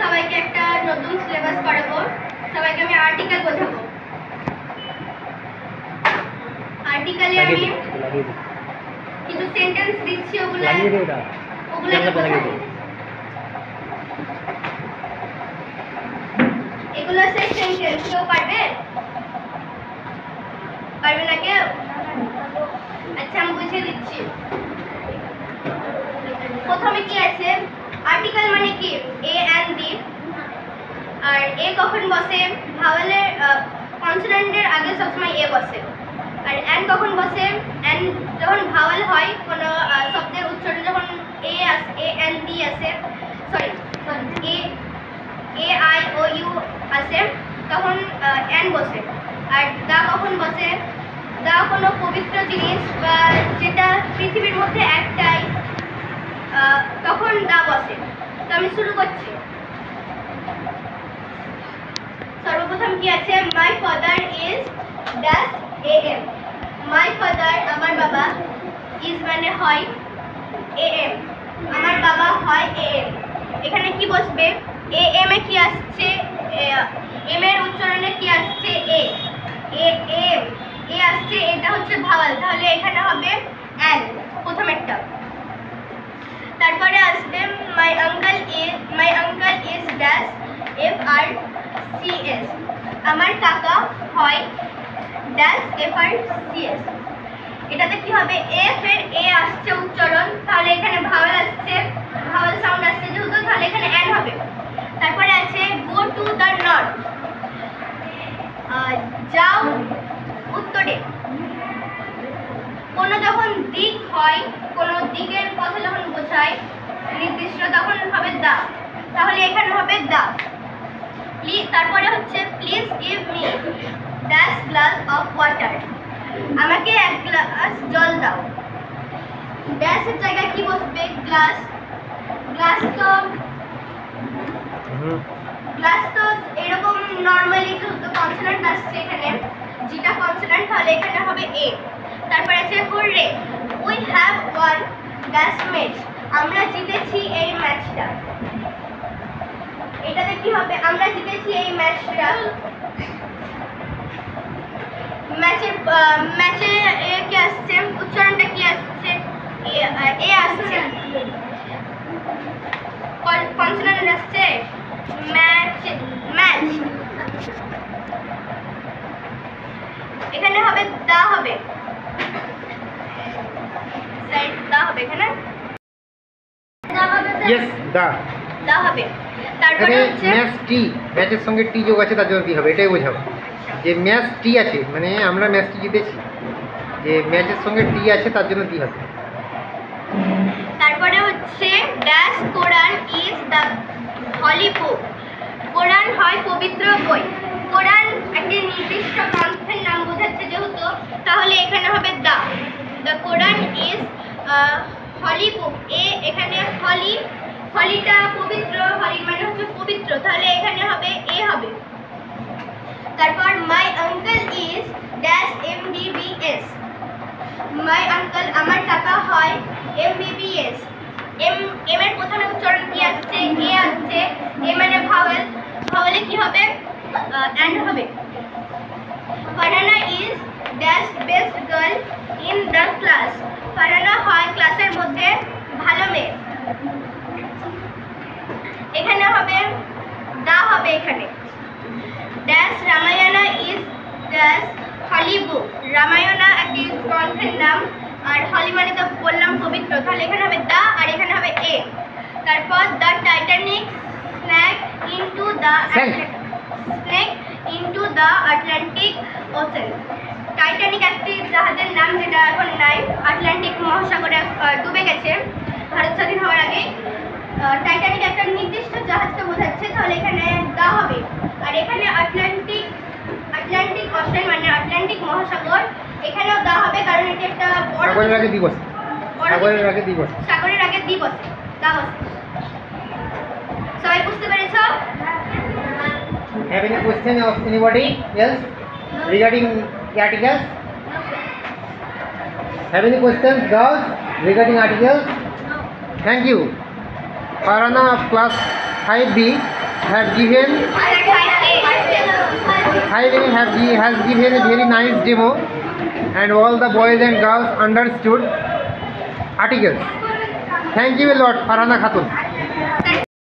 সবাইকে একটা নতুন সিলেবাস করাবো। সবাইকে আমি আর্টিকেল বোঝাবো। আর্টিকেলে আমি কিছু সেন্টেন্স দিচ্ছি, ওগুলো বোঝাবো। এগুলো সেই সেন্টেন্স, কেউ পারবে? পারবে না কেউ? আচ্ছা, আমি বুঝিয়ে দিচ্ছি। প্রথমে কি আছে? আর্টিকেল মানে কি? এ এন্ড বি। আর এ কখন বসে? ভাওয়েলের কনসোনেন্টের আগে সবসময় এ বসে। আর এন কখন বসে? এন যখন ভাওয়েল হয়, কোনো শব্দের উচ্চারণে যখন এ এন ডি আসে, sorry A I O U আসে, তখন এন বসে। আর দা কখন বসে? দা কোনো পবিত্র জিনিস বা যেটা পৃথিবীর মধ্যে একটাই, তখন দা বসে। তো আমি শুরু করছি। সর্বপ্রথম কি আছে? My father is dash A M. My father আমার বাবা, ইজ মানে হয়, এ এম আমার বাবা হয় এ এম। এখানে কি বসবে? এ এম এ কি আসছে? এম এর উচ্চারণে কি আসছে? এ এম এ আসছে, এটা হচ্ছে ভাওয়াল, তাহলে এখানে হবে এন প্রথমেরটা। তারপরে আসবে my uncle is dash F R C S. আমার কাকা হয় dash F R C S. এটাতে কি হবে? এফ এর এ আসছে উচ্চারণ, তাহলে এখানে ভাওয়াল আসছে, ভাওয়াল সাউন্ড আসছে যেহেতু, তাহলে এখানে এন হবে। তারপরে আছে গো টু দ্য নর্থ, যাও উত্তরে। কোনো যখন দিক হয়, কোনো দিকের কথা যখন বোঝায় নির্দিষ্ট, তখন হবে দা, তাহলে এখানে হবে দা। তারপরে হচ্ছে please give me dash glass of water. আমাকে এক গ্লাস জল দাও। ড্যাশের জায়গায় কি বসবে? গ্লাস। গ্লাস তো এরকম নর্মালি যেহেতু কনসোনেন্ট আসছে এখানে, যেটা কনসোনেন্ট, তাহলে এখানে হবে এ। তারপর আছে hurray, we have won dash match. আমরা জিতেছি এই ম্যাচটা। এটাতে কি হবে? আমরা জিতেছি এই ম্যাচটা। ম্যাচে কি আসছে? উচ্চারণটা কি আসছে? এ আসছে, কনসোনেন্ট আসছে। ম্যাচ ম্যাচ এখানে হবে দা হবে, দা হবে এখানে, ইয়েস দা দা হবে। তারপরে হচ্ছে ম্যাচ টি, ম্যাচের সঙ্গে টি যোগ আছে, তার জন্য কি হবে এটাই বোঝাবো। যে ম্যাচ টি আছে মানে আমরা ম্যাচটি জিতেছি, যে ম্যাচের সঙ্গে টি আছে তার জন্য কি হবে। তারপরে হচ্ছে dash Quran is the holy book. কোরআন হয় পবিত্র বই। কোরআন একটি নির্দিষ্ট গ্রন্থের নাম বোঝাচ্ছে যেহেতু, তাহলে এখানে হবে দা। দ্য কোরআন ইজ হলি বুক। এখানে হলিটা পবিত্র, হলি মানে হচ্ছে পবিত্র, তাহলে এখানে হবে এ হবে। তারপর মাই uncle is dash MBBS। My uncle আমার কাকা হয় MBBS। এম এর প্রথমে উচ্চারণ কি আসছে? এ আসছে, এ মানে ভাওয়েল, ভাওয়েলে কি হবে? এন্ড হবে। Farhana is dash best girl in the class. Farhana হয় ক্লাসের মধ্যে ভালো মেয়ে। এখানে হবে দা হবে এখানে। ড্যাশ রামায়ণা ইজ ড্যাশ হলি বুক। রামায়ণা একটি গ্রন্থের নাম, আর হলি মানে তো বললাম পবিত্র, তাহলে এখানে হবে দা আর এখানে হবে এ। তারপর the Titanic snack into the Atlantic ocean. Titanic একটি জাহাজের নাম, যেটা এখন নাই, আটলান্টিক মহাসাগরে ডুবে গেছে ভারত স্বাধীন হওয়ার আগে। টাইটানিক একটা নির্দিষ্ট জাহাজকে বোঝাচ্ছে, তাহলে এখানে দা হবে। আর এখানে আটলান্টিক ওশেন মানে আটলান্টিক মহাসাগর, এখানেও দা হবে, কারণ এটি একটা বড় সাগরের আগে দিবস, সাগরের আগে দিবস, সাগরের আগে দিবস দা বসে। সবাই বুঝতে পেরেছ? Have any question of anybody else regarding the articles? Have any questions girls regarding articles? Thank you. Farhana of class 5B have given has given a very nice demo, and all the boys and girls understood articles. Thank you a lot, Farhana Khatun.